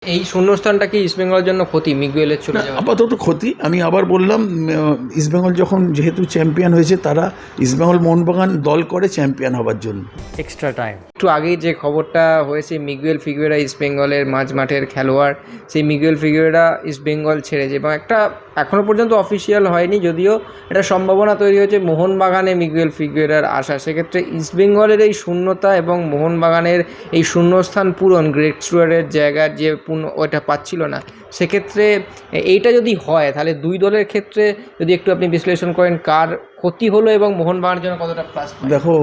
এই শূন্যস্থানটা কি ইস্টবেঙ্গলের জন্য ক্ষতি মিগুয়েলের চলে যাওয়া? আপাতত ক্ষতি। আমি আবার বললাম, ইস্টবেঙ্গল যখন যেহেতু চ্যাম্পিয়ন হয়েছে, তারা ইস্টবেঙ্গল মোহনবাগান দল করে চ্যাম্পিয়ন হওয়ার জন্য। এক্সট্রা টাইম একটু আগেই যে খবরটা হয়েছে মিগুয়েল ফিগুয়েরা ইস্টবেঙ্গলের মাঝমাঠের খেলোয়াড়, সেই মিগুয়েল ফিগুয়েরা ইস্টবেঙ্গল ছেড়েছে এবং একটা এখনও পর্যন্ত অফিসিয়াল হয়নি, যদিও এটা সম্ভাবনা তৈরি হয়েছে মোহনবাগানে মিগুয়েল ফিগুয়েরার আসা। সেক্ষেত্রে ইস্টবেঙ্গলের এই শূন্যতা এবং মোহনবাগানের এই শূন্যস্থান পূরণ, গ্রেট স্টুয়ার্টের জায়গার যে ওইটা পাচ্ছিল না, সেক্ষেত্রে এইটা যদি হয় তাহলে দুই দলের ক্ষেত্রে যদি একটু আপনি বিশ্লেষণ করেন কার ক্ষতি হলো এবং মোহনবাগানের জন্য কতটা প্লাস? দেখো,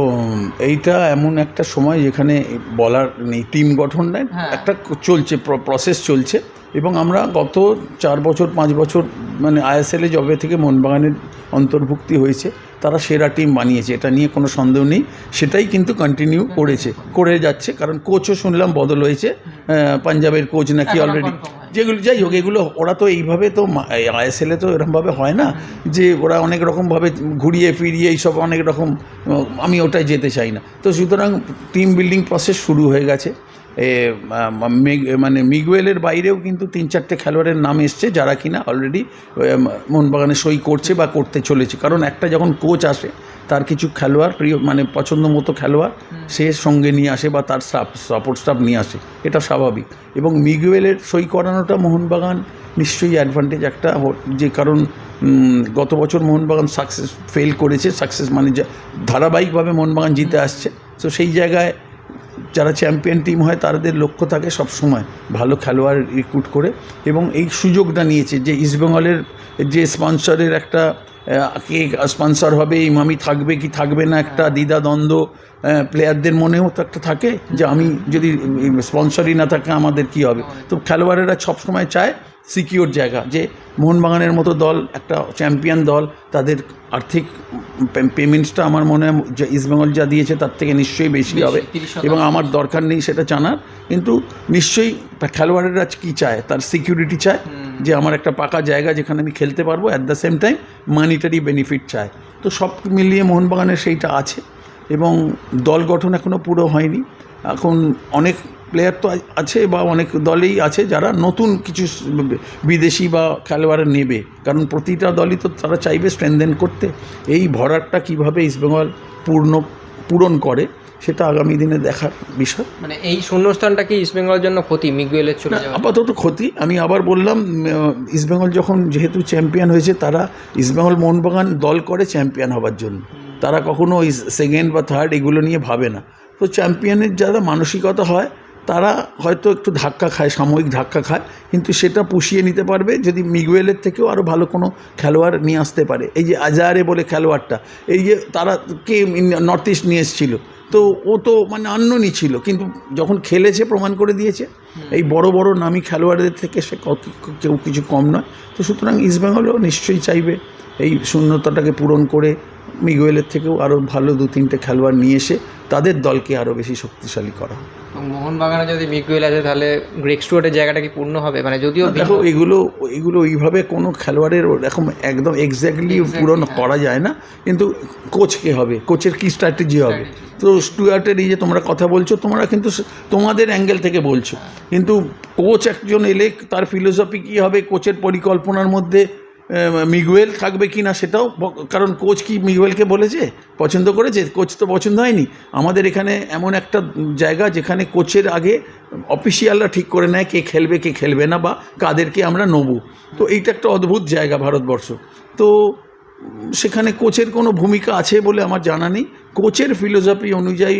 এইটা এমন একটা সময় যেখানে বলার নেই, টিম গঠনের একটা চলছে, প্রসেস চলছে এবং আমরা গত 4 বছর 5 বছর মানে আইএসএলে জবে থেকে মোহনবাগানের অন্তর্ভুক্তি হয়েছে, তারা সেরা টিম বানিয়েছে, এটা নিয়ে কোনো সন্দেহ নেই। সেটাই কিন্তু কন্টিনিউ করে যাচ্ছে, কারণ কোচও শুনলাম বদল হয়েছে, পাঞ্জাবের কোচ নাকি অলরেডি, যেগুলো যাই হোক, এগুলো ওরা তো এইভাবে তো আইএসএলে তো এরকমভাবে হয় না যে ওরা অনেক রকমভাবে ঘুরিয়ে ফিরিয়ে এইসব অনেক রকম, আমি ওটাই যেতে চাই না। তো সুতরাং টিম বিল্ডিং প্রসেস শুরু হয়ে গেছে। মানে মিগুয়েলের বাইরেও কিন্তু 3-4টে খেলোয়াড়ের নাম এসছে যারা কিনা অলরেডি মোহনবাগানে সই করছে বা করতে চলেছে, কারণ একটা যখন কোচ আসে তার কিছু খেলোয়াড় প্রিয় মানে পছন্দ মতো খেলোয়াড় সে সঙ্গে নিয়ে আসে বা তার সাপোর্ট স্টাফ নিয়ে আসে, এটা স্বাভাবিক। এবং মিগুয়েলের সই করানোটা মোহনবাগান নিশ্চয়ই অ্যাডভান্টেজ একটা, যে কারণ গত বছর মোহনবাগান ফেল করেছে, মানে ধারাবাহিকভাবে মোহনবাগান জিতে আসছে। তো সেই জায়গায় যারা চ্যাম্পিয়ন টিম হয় তাদের লক্ষ্য থাকে সবসময় ভালো খেলোয়াড় রিক্রুট করে, এবং এই সুযোগটা নিয়েছে যে ইস্টবেঙ্গলের যে স্পন্সরের একটা কে স্পন্সর হবে, ইমামি থাকবে কি থাকবে না, একটা দ্বিধাদ্বন্দ্ব প্লেয়ারদের মনেও তো একটা থাকে যে আমি যদি স্পন্সরই না থাকে আমাদের কি হবে। তো খেলোয়াড়েরা সবসময় চায় সিকিওর জায়গা, যে মোহনবাগানের মতো দল একটা চ্যাম্পিয়ন দল, তাদের আর্থিক পেমেন্টসটা আমার মনে হয় যে ইস্টবেঙ্গল যা দিয়েছে তার থেকে নিশ্চয়ই বেশি হবে, এবং আমার দরকার নেই সেটা জানার, কিন্তু নিশ্চয়ই খেলোয়াড়েরা কী চায়, তার সিকিউরিটি চায় যে আমার একটা পাকা জায়গা যেখানে আমি খেলতে পারবো, at the same time monetary benefit চায়। তো সব মিলিয়ে মোহনবাগানের সেইটা আছে, এবং দল গঠন এখনও পুরো হয়নি। এখন অনেক প্লেয়ার তো আছে বা অনেক দলেই আছে যারা নতুন কিছু বিদেশি বা খেলোয়াড় নেবে, কারণ প্রতিটা দলই তো তারা চাইবে স্ট্রেনথেন করতে। এই ভরাটটা কীভাবে ইস্টবেঙ্গল পূরণ করে সেটা আগামী দিনে দেখার বিষয়। মানে এই শূন্যস্থানটা কি ইস্টবেঙ্গলের জন্য ক্ষতি মিগুয়েলের চলে যাওয়া? আপাতত ক্ষতি। আমি আবার বললাম, ইস্টবেঙ্গল যখন যেহেতু চ্যাম্পিয়ন হয়েছে, তারা ইস্টবেঙ্গল মোহনবাগান দল করে চ্যাম্পিয়ন হওয়ার জন্য, তারা কখনো সেকেন্ড বা থার্ড এগুলো নিয়ে ভাবে না। তো চ্যাম্পিয়নের যারা মানসিকতা হয় তারা হয়তো একটু ধাক্কা খায়, সাময়িক ধাক্কা খায়, কিন্তু সেটা পুষিয়ে নিতে পারবে যদি মিগুয়েলের থেকেও আরও ভালো কোনো খেলোয়াড় নিয়ে আসতে পারে। এই যে আজারে বলে খেলোয়াড়টা, এই যে তারা কে নর্থ ইস্ট নিয়ে এসেছিল, তো ও তো মানে আননোনই ছিল, কিন্তু যখন খেলেছে প্রমাণ করে দিয়েছে। এই বড় বড় নামী খেলোয়াড়দের থেকে সে কেউ কিছু কম নয়। তো সুতরাং ইস্টবেঙ্গলও নিশ্চয়ই চাইবে এই শূন্যতাটাকে পূরণ করে মিগুয়েলের থেকেও আরও ভালো 2-3টে খেলোয়াড় নিয়ে এসে তাদের দলকে আরও বেশি শক্তিশালী করা। মোহনবাগানে যদি মিগুয়েল আছে তাহলে গ্রেগ স্টুয়ার্টের জায়গাটা কি পূর্ণ হবে? মানে যদিও দেখো, এগুলো ওইভাবে কোনো খেলোয়াড়ের এরকম একদম এক্স্যাক্টলি পূরণ করা যায় না, কিন্তু কোচকে হবে, কোচের কী স্ট্র্যাটেজি হবে। তো স্টুয়ার্টের এই যে তোমরা কথা বলছো, তোমরা কিন্তু তোমাদের অ্যাঙ্গেল থেকে বলছো, কিন্তু কোচ একজন এলে তার ফিলোসফি কী হবে, কোচের পরিকল্পনার মধ্যে মিগুয়েল থাকবে কি না সেটাও, কারণ কোচ কি মিগুয়েলকে বলেছে, পছন্দ করেছে? কোচ তো পছন্দ হয়নি। আমাদের এখানে এমন একটা জায়গা যেখানে কোচের আগে অফিসিয়ালরা ঠিক করে নেয় কে খেলবে কে খেলবে না, বা কাদেরকে আমরা নেব। তো এইটা একটা অদ্ভুত জায়গা ভারতবর্ষ। তো সেখানে কোচের কোনো ভূমিকা আছে বলে আমার জানা নেই। কোচের ফিলোসফি অনুযায়ী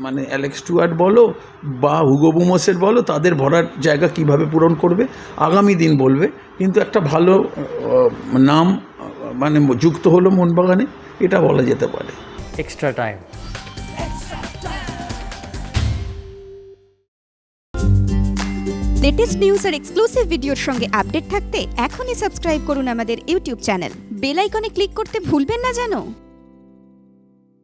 মানে অ্যালেক্স স্টুয়ার্ট বলো বা হুগো বুমসের বলো, তাদের ভরার জায়গা কিভাবে পূরণ করবে আগামী দিন বলবে, কিন্তু একটা ভালো নাম মানে যুক্ত হলো মোহনবাগানে, এটা বলা যেতে পারে। Extra time. লেটেস্ট নিউজ আর এক্সক্লুসিভ ভিডিওর সঙ্গে আপডেট থাকতে এখনই সাবস্ক্রাইব করুন আমাদের ইউটিউব চ্যানেল। বেল আইকনে ক্লিক করতে ভুলবেন না যেন।